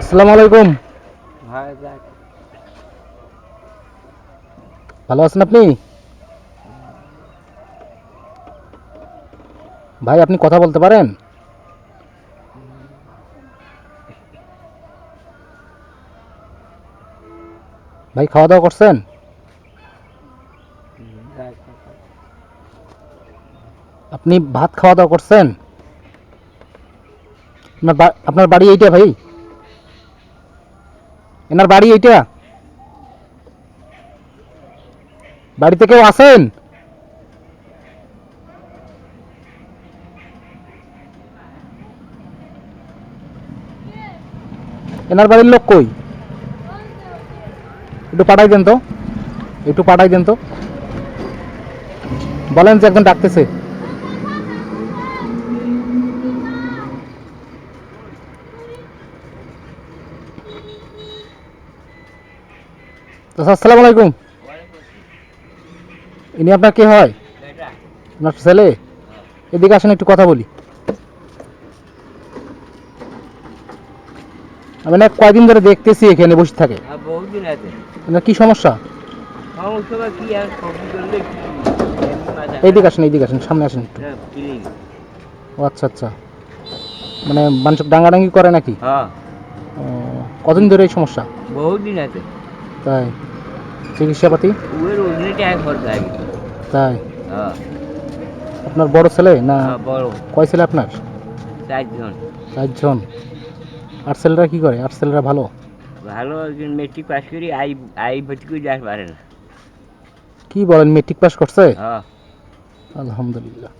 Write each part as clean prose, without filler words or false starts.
আসসালামু আলাইকুম। ভাই দেখ, ভালো আছেন আপনি? ভাই আপনি কথা বলতে পারেন? ভাই খাওয়া দাওয়া করছেন? দেখ, আপনি ভাত খাওয়া দাওয়া করছেন? আপনার বাড়ি এইটা ভাই? এনার বাড়ি এইটা? বাড়িতে কেউ আছেন? এনার বাড়ির লোক কই? একটু পাঠাই দেন তো, একটু পাঠাই দেন তো। বলেন যে একজন ডাকতেছে। তো আসসালামু আলাইকুম। ইনি আপনার কে হয়? আপনার ছেলে? এদিকে আসেন একটু কথা বলি। আমি না কয়দিন ধরে দেখতেছি এখানে বসে থাকে। বহুদিন আছে। আপনার কি সমস্যা? সমস্যা কি আর সবজি করলে কি এইদিকে আসেন, এইদিকে আসেন, সামনে আসেন একটু। ফিলিং। ও আচ্ছা আচ্ছা, মানে মানুষ ডাঙ্গাডাঙ্গি করে নাকি? হ্যাঁ, ও, কতদিন ধরে এই সমস্যা? বহুদিন আছে। তাই? চিকিৎসাপাতি? ওর ওজনে টাকা খরচ হয় কিন্তু। তাই? হ্যাঁ, আপনার বড় ছেলে না? হ্যাঁ, বড় কয় ছেলে আপনার? 4 জন। 4 জন। আর ছেলেরা কি করে? আর ছেলেরা ভালো? ভালো, একজন মেট্রিক পাস করি আই আই ভর্তি করে যাস পারে না। কি বলেন, মেট্রিক পাস করছে? হ্যাঁ, আলহামদুলিল্লাহ।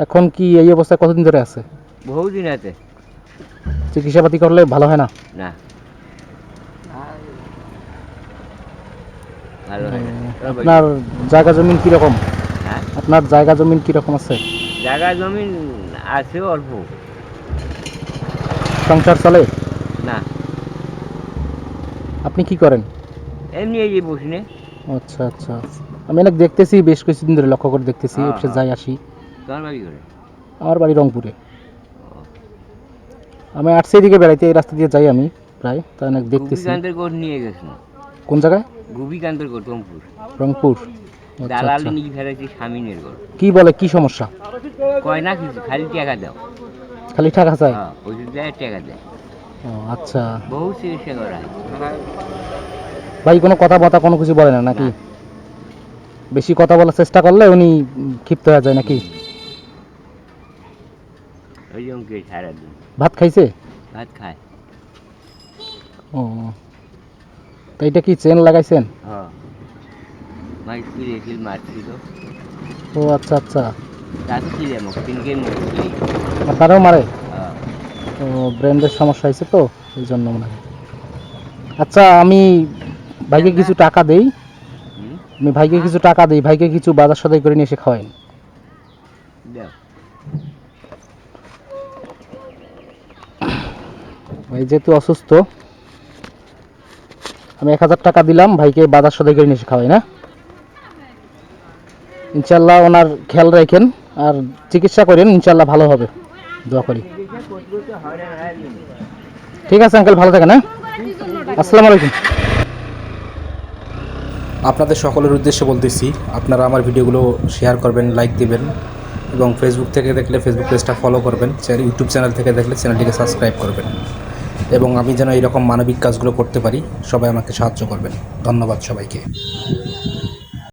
এখন কি এই অবস্থায় কতদিন ধরে আছে? বহুদিন আছে। চিকিৎসাপাতি করলে ভালো হয় না? না, ভালো হয় না। আপনার জায়গা জমিন কিরকম? হ্যাঁ, আপনার জায়গা জমিন কিরকম আছে? জায়গা জমিন আছে অল্প। সংসার চলে? না, আপনি কি করেন? এমনি এই যে বসিনে। আচ্ছা আচ্ছা, আমি অনেক দেখতেছি, বেশ কিছুদিন ধরে লক্ষ্য করে দেখতেছি, হ্যাঁ, অফিসে হ্যাঁ। যাই আসি। তোমার বাড়ি করে? আমার বাড়ি রংপুরে। আমি আসছি এদিকে বেড়াইতে, এই রাস্তা দিয়ে যাই আমি প্রায়, তাই অনেক দেখতেছি। গোপীকান্তের কোট নিয়ে গেছিল। কোন জায়গায়? গোপীকান্তের কোট রংপুর। রংপুর? আচ্ছা দালালি আচ্ছা। নিয়ে ফেলেছি স্বামীনের ঘর। কি বলে, কি সমস্যা? কয় না কিছু, খালি টাকা দাও। খালি টাকা চাই? হ্যাঁ, ওষুধ দেয়, টাকা দেয়। ও আচ্ছা। বহু চিকিৎসা করা হয়। ভাই কোনো কথা বথা কোনো কিছু বলে না নাকি? না। বেশি কথা বলার চেষ্টা করলে উনি ক্ষিপ্ত হয়ে যায় নাকি? ওই জন্য কে সারাদিন ভাত খাইছে? ভাত খায়। ও, তো এটা কি চেন লাগাইছেন? হ্যাঁ, মাছ কিনেছিল, মারছিল। ও আচ্ছা আচ্ছা। তাতে কি যাবো, তিনকে মুক্তি। আপনারাও মারে? হ্যাঁ, ও, ব্রেনের সমস্যা হয়েছে তো, এই জন্য মনে হয়। আচ্ছা, আমি ভাইকে কিছু টাকা দেই, হুম, আমি ভাইকে কিছু টাকা দিই, ভাইকে কিছু বাজার সদাই করে নিয়ে এসে খাওয়াই। দাও। ভাই যেহেতু অসুস্থ, আমি 1000 টাকা দিলাম, ভাইকে বাজার সদাই করে নিয়ে এসে খাওয়াই না। ইনশাল্লাহ ওনার খেয়াল রাখেন, আর চিকিৎসা করেন, ইনশাল্লাহ ভালো হবে, দোয়া করি। ঠিক আছে আঙ্কেল, ভালো থাকেন। হ্যাঁ, আসসালামু আলাইকুম। আপনাদের সকলের উদ্দেশ্যে বলতেছি, আপনারা আমার ভিডিওগুলো শেয়ার করবেন, লাইক দিবেন, এবং ফেসবুক থেকে দেখলে ফেসবুক পেজটা ফলো করবেন, ইউটিউব চ্যানেল থেকে দেখলে চ্যানেলটিকে সাবস্ক্রাইব করবেন, এবং আমি যেন এইরকম মানবিক কাজগুলো করতে পারি, সবাই আমাকে সাহায্য করবেন। ধন্যবাদ সবাইকে।